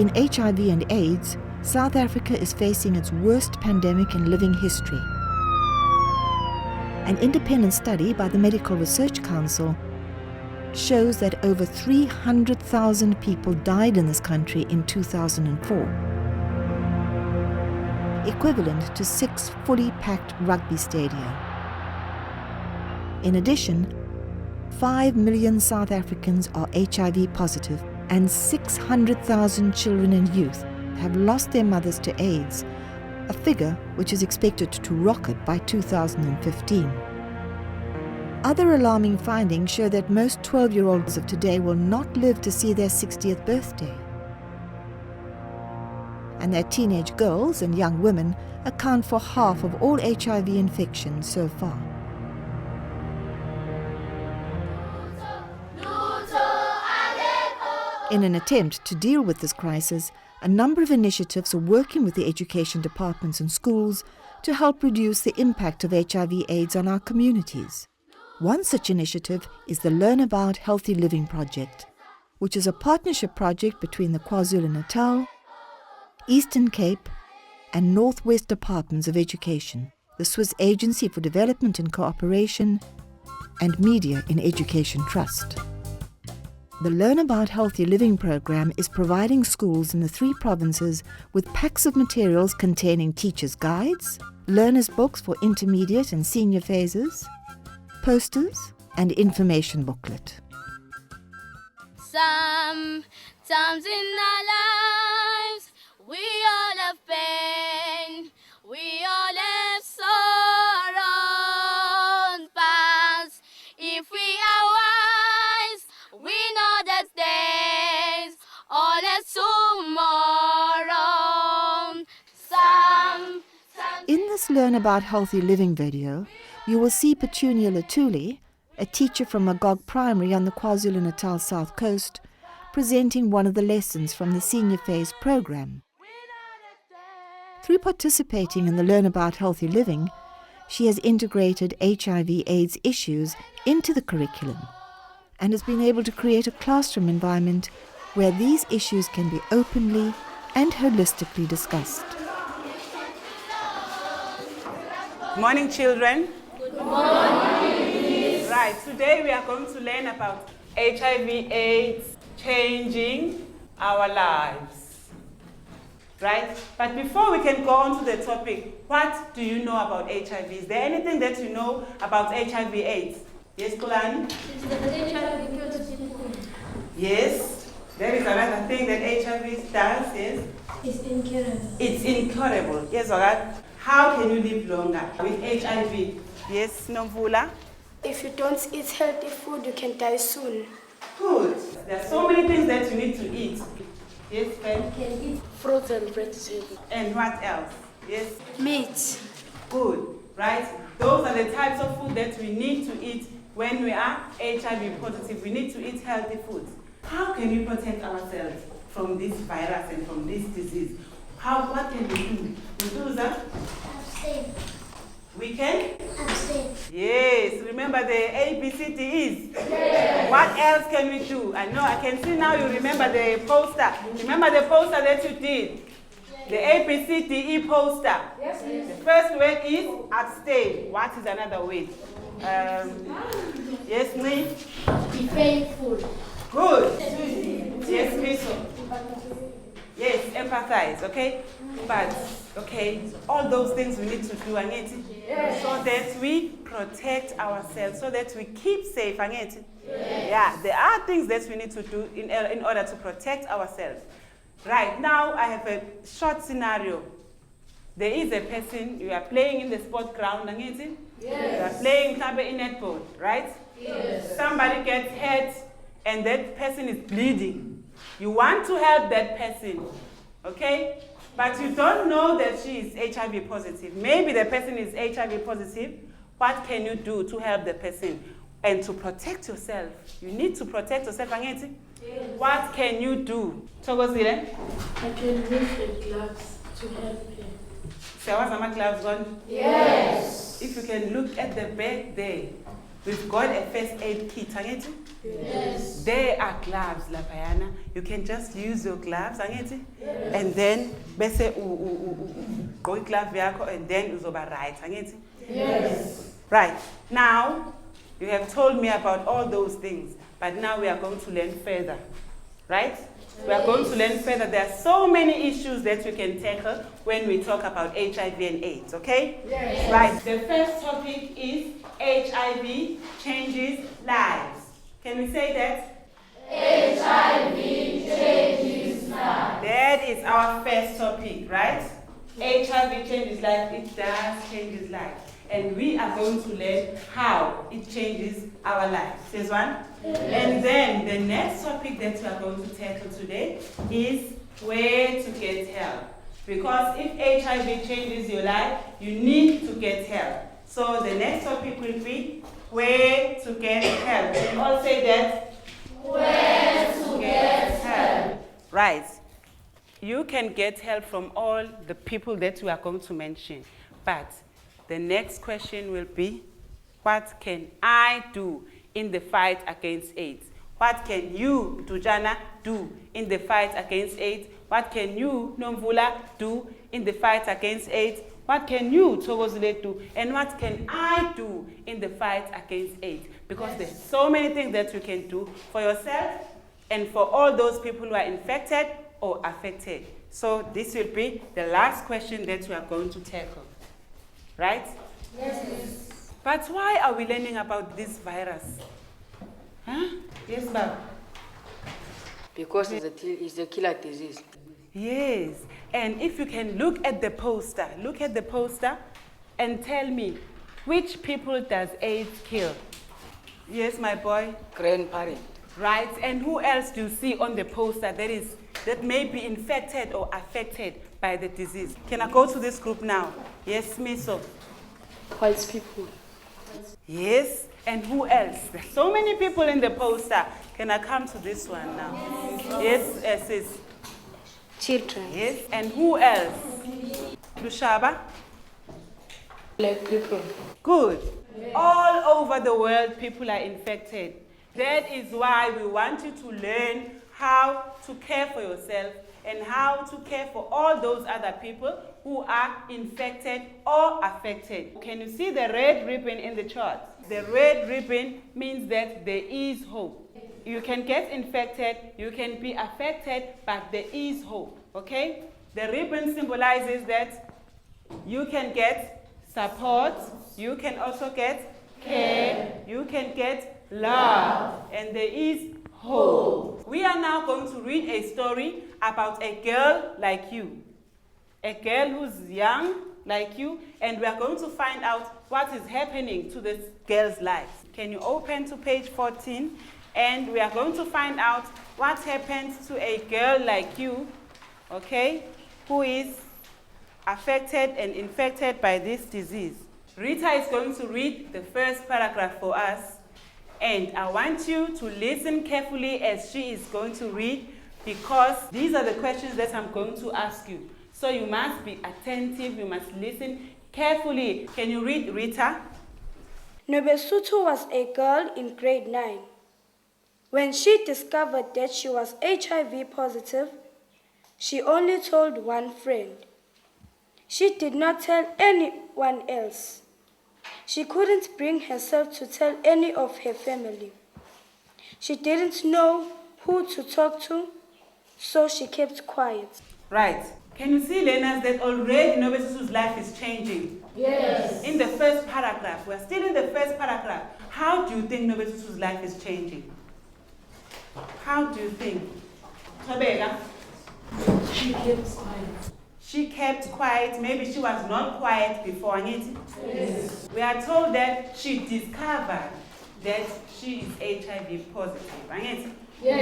In HIV and AIDS, South Africa is facing its worst pandemic in living history. An independent study by the Medical Research Council shows that over 300,000 people died in this country in 2004, equivalent to 6 fully packed rugby stadia. In addition, 5 million South Africans are HIV positive, and 600,000 children and youth have lost their mothers to AIDS, a figure which is expected to rocket by 2015. Other alarming findings show that most 12-year-olds of today will not live to see their 60th birthday, and that teenage girls and young women account for half of all HIV infections so far. In an attempt to deal with this crisis, a number of initiatives are working with the education departments and schools to help reduce the impact of HIV/AIDS on our communities. One such initiative is the Learn About Healthy Living project, which is a partnership project between the KwaZulu-Natal, Eastern Cape, and Northwest Departments of Education, the Swiss Agency for Development and Cooperation, and Media in Education Trust. The Learn About Healthy Living program is providing schools in the 3 provinces with packs of materials containing teachers' guides, learners' books for intermediate and senior phases, posters, and information booklet. Sometimes in our lives, we all have pain, we all have sorrow, but if we are wise, we know that days all is tomorrow. In this Learn About Healthy Living video, you will see Petunia Latuli, a teacher from Magog Primary on the KwaZulu-Natal South Coast, presenting one of the lessons from the Senior Phase program. Through participating in the Learn About Healthy Living, she has integrated HIV/AIDS issues into the curriculum and has been able to create a classroom environment where these issues can be openly and holistically discussed. Good morning, children. Good morning. Right, today we are going to learn about HIV/AIDS changing our lives. Right? But before we can go on to the topic, what do you know about HIV? Is there anything that you know about HIV/AIDS? Yes, Kulani? Is that HIV kills people? Yes. There is another thing that HIV does, yes? It's incurable. It's incurable. Yes, alright. How can you live longer with HIV? Yes, Nomvula? If you don't eat healthy food, you can die soon. Good. There are so many things that you need to eat. Yes, Ben? You can eat fruits and vegetables. And what else? Yes? Meat. Good. Right? Those are the types of food that we need to eat when we are HIV positive. We need to eat healthy foods. How can we protect ourselves from this virus and from this disease? What can we do? We do that? Abstain. We can? Abstain. Yes. Remember the ABCDEs? Yes. What else can we do? I know, I can see now you remember the poster. Remember the poster that you did? Yes. The ABCDE poster. Yes. The first word is abstain. What is another word? Yes, me? Be faithful. Good. Yes, Miso. Yes, empathize, okay? But, okay, all those things we need to do, Angeti, yes, so that we protect ourselves, so that we keep safe, Angeti. Yes. Yeah, there are things that we need to do in order to protect ourselves. Right, now I have a short scenario. There is a person, you are playing in the sport ground, Angeti? Yes. You are playing in netball, right? Yes. Somebody gets hurt and that person is bleeding. You want to help that person, okay? But you don't know that she is HIV positive. Maybe the person is HIV positive. What can you do to help the person? And to protect yourself. You need to protect yourself, Angeti. Yes. What can you do? Thokozile? I can use the gloves to help him. So what's my gloves on? Yes. If you can look at the back there, We've got a first aid kit, angithi? Yes. There are gloves, lapayana. You can just use your gloves, angithi? And then, bese go glove yakho, and then uzoba right, angithi? Yes. Right. Now, you have told me about all those things, but now we are going to learn further, right? We are going to learn further. There are so many issues that we can tackle when we talk about HIV and AIDS, okay? Yes. Right. The first topic is HIV changes lives. Can we say that? HIV changes lives. That is our first topic, right? HIV changes life. It does changes life. And we are going to learn how it changes our lives. This one? Yes. And then the next topic that we are going to tackle today is where to get help. Because if HIV changes your life, you need to get help. So the next topic will be where to get help. Can you all say that? Where to get help. Right. You can get help from all the people that we are going to mention. But the next question will be, what can I do in the fight against AIDS? What can you, Tujana, do in the fight against AIDS? What can you, Nomvula, do in the fight against AIDS? What can you, Togozile, do? And what can I do in the fight against AIDS? Because there's so many things that you can do for yourself and for all those people who are infected or affected. So this will be the last question that we are going to tackle. Right? Yes. But why are we learning about this virus? Huh? Yes, Bob? Because it's a killer disease. Yes. And if you can look at the poster and tell me, which people does AIDS kill? Yes, my boy? Grandparent. Right. And who else do you see on the poster that may be infected or affected by the disease? Can I go to this group now? Yes, Miso. White people. Yes, and who else? There's so many people in the poster. Can I come to this one now? Yes, sis. Children. Yes, and who else? Lushaba? Black people. Good. All over the world, people are infected. That is why we want you to learn how to care for yourself and how to care for all those other people who are infected or affected. Can you see the red ribbon in the chart? The red ribbon means that there is hope. You can get infected, you can be affected, but there is hope, okay? The ribbon symbolizes that you can get support, you can also get care, you can get love, and there is hope. We are now going to read a story about a girl like you. A girl who's young like you, and we are going to find out what is happening to this girl's life. Can you open to page 14? And we are going to find out what happens to a girl like you, okay, who is affected and infected by this disease. Rita is going to read the first paragraph for us, and I want you to listen carefully as she is going to read, because these are the questions that I'm going to ask you. So you must be attentive, you must listen carefully. Can you read, Rita? Nobesuthu was a girl in grade 9. When she discovered that she was HIV positive, she only told one friend. She did not tell anyone else. She couldn't bring herself to tell any of her family. She didn't know who to talk to, so she kept quiet. Right. Can you see, Lenas, that already Nobesuthu's life is changing? Yes. In the first paragraph, we're still in the first paragraph. How do you think Nobesuthu's life is changing? How do you think? Tabega? She kept quiet. She kept quiet. Maybe she was not quiet before, Aniti? Yes. We are told that she discovered that she is HIV positive, Aniti? Yes.